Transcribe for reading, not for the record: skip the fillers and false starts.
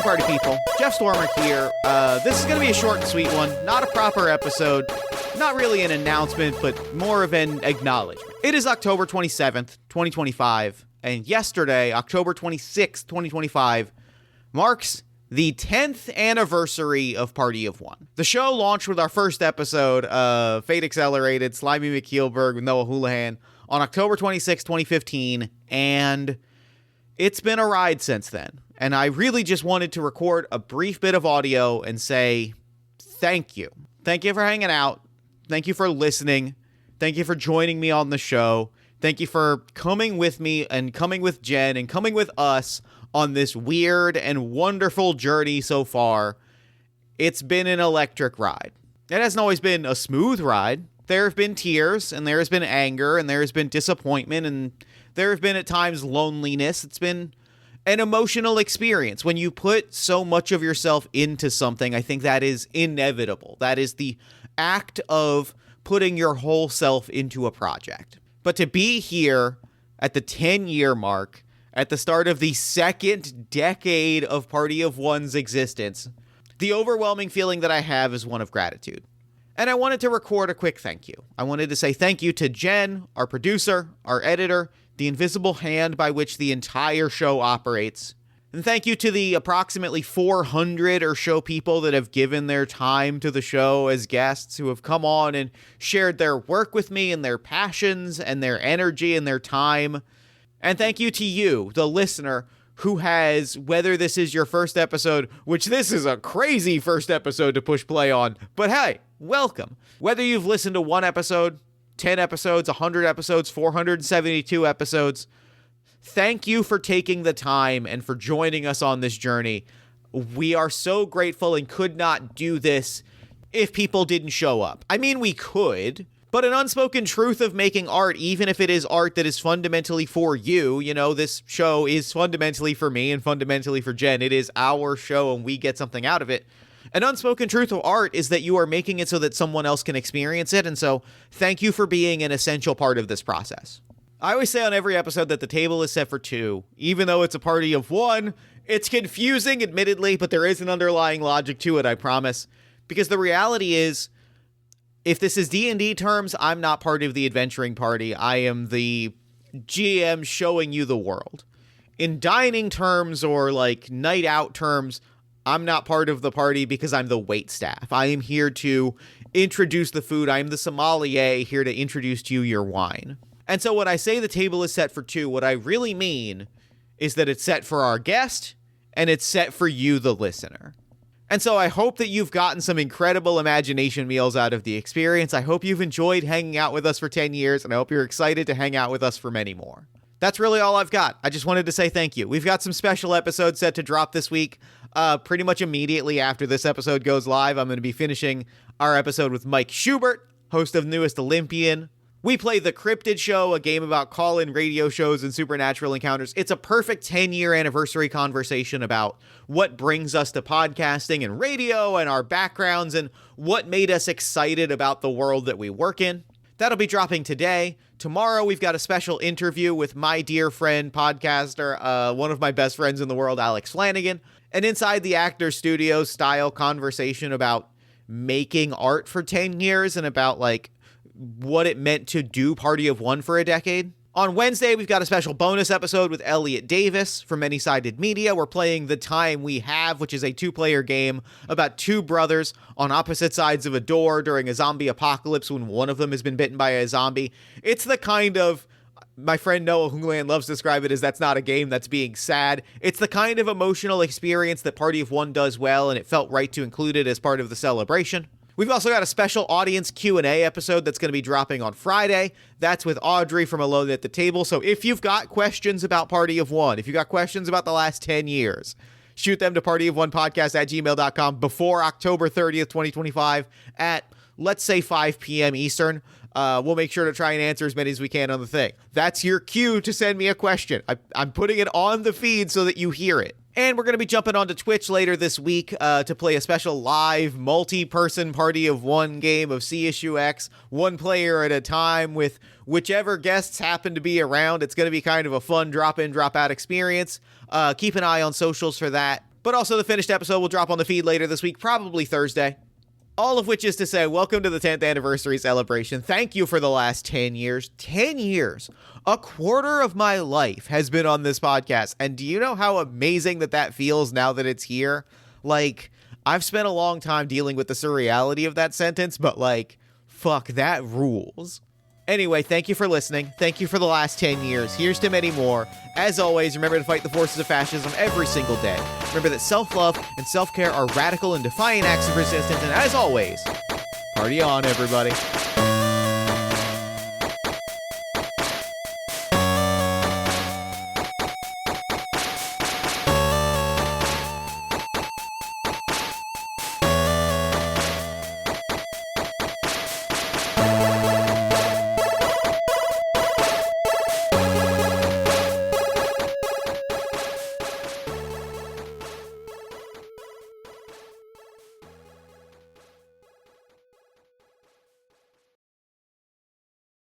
party people, Jeff Stormer here. This is going to be a short and sweet one, not a proper episode, not really an announcement, but more of an acknowledgement. It is October 27th, 2025, and yesterday, October 26th, 2025, marks the 10th anniversary of Party of One. The show launched with our first episode of Fate Accelerated, Slimy McKeelberg with Noah Houlihan on October 26, 2015, and it's been a ride since then. And I really just wanted to record a brief bit of audio and say thank you. Thank you for hanging out. Thank you for listening. Thank you for joining me on the show. Thank you for coming with me and coming with Jen and coming with us on this weird and wonderful journey so far. It's been an electric ride. It hasn't always been a smooth ride. There have been tears, and there has been anger, and there has been disappointment, and there have been at times loneliness. It's been an emotional experience. When you put so much of yourself into something, I think that is inevitable. That is the act of putting your whole self into a project. But to be here at the 10-year mark, at the start of the second decade of Party of One's existence, the overwhelming feeling that I have is one of gratitude. And I wanted to record a quick thank you. I wanted to say thank you to Jen, our producer, our editor, the invisible hand by which the entire show operates. And thank you to the approximately 400 or so people that have given their time to the show as guests, who have come on and shared their work with me and their passions and their energy and their time. And thank you to you, the listener, who has, whether this is your first episode, which this is a crazy first episode to push play on, but hey, welcome. Whether you've listened to one episode, 10 episodes, 100 episodes, 472 episodes, thank you for taking the time and for joining us on this journey. We are so grateful and could not do this if people didn't show up. I mean, we could, but an unspoken truth of making art, even if it is art that is fundamentally for you, you know, this show is fundamentally for me and fundamentally for Jen. It is our show and we get something out of it. An unspoken truth of art is that you are making it so that someone else can experience it, and so thank you for being an essential part of this process. I always say on every episode that the table is set for two, even though it's a party of one. It's confusing, admittedly, but there is an underlying logic to it, I promise. Because the reality is, if this is D&D terms, I'm not part of the adventuring party. I am the GM showing you the world. In dining terms or like night out terms, I'm not part of the party because I'm the wait staff. I am here to introduce the food. I am the sommelier here to introduce to you your wine. And so when I say the table is set for two, what I really mean is that it's set for our guest and it's set for you, the listener. And so I hope that you've gotten some incredible imagination meals out of the experience. I hope you've enjoyed hanging out with us for 10 years, and I hope you're excited to hang out with us for many more. That's really all I've got. I just wanted to say thank you. We've got some special episodes set to drop this week. Pretty much immediately after this episode goes live, I'm going to be finishing our episode with Mike Schubert, host of Newest Olympian. We play The Cryptid Show, a game about call-in radio shows and supernatural encounters. It's a perfect 10-year anniversary conversation about what brings us to podcasting and radio and our backgrounds and what made us excited about the world that we work in. That'll be dropping today. Tomorrow, we've got a special interview with my dear friend, podcaster, one of my best friends in the world, Alex Flanagan, an Inside the Actor Studio style conversation about making art for 10 years and about, like, what it meant to do Party of One for a decade. On Wednesday, we've got a special bonus episode with Elliot Davis from Many-Sided Media. We're playing The Time We Have, which is a two-player game about two brothers on opposite sides of a door during a zombie apocalypse when one of them has been bitten by a zombie. It's the kind of, my friend Noah Houlihan loves to describe it as, that's not a game, that's being sad. It's the kind of emotional experience that Party of One does well, and it felt right to include it as part of the celebration. We've also got a special audience Q&A episode that's going to be dropping on Friday. That's with Audrey from Alone at the Table. So if you've got questions about Party of One, if you've got questions about the last 10 years, shoot them to partyofonepodcast@gmail.com before October 30th, 2025 at, let's say, 5 p.m. Eastern. We'll make sure to try and answer as many as we can on the thing. That's your cue to send me a question. I'm putting it on the feed so that you hear it. And we're going to be jumping onto Twitch later this week to play a special live multi-person Party of One game of C-Issue X, one player at a time with whichever guests happen to be around. It's going to be kind of a fun drop-in, drop-out experience. Keep an eye on socials for that. But also the finished episode will drop on the feed later this week, probably Thursday. All of which is to say, welcome to the 10th anniversary celebration. Thank you for the last 10 years. 10 years. A quarter of my life has been on this podcast. And do you know how amazing that feels now that it's here? Like, I've spent a long time dealing with the surreality of that sentence, but like, fuck, that rules. Anyway, thank you for listening. Thank you for the last 10 years. Here's to many more. As always, remember to fight the forces of fascism every single day. Remember that self-love and self-care are radical and defiant acts of resistance. And as always, party on, everybody.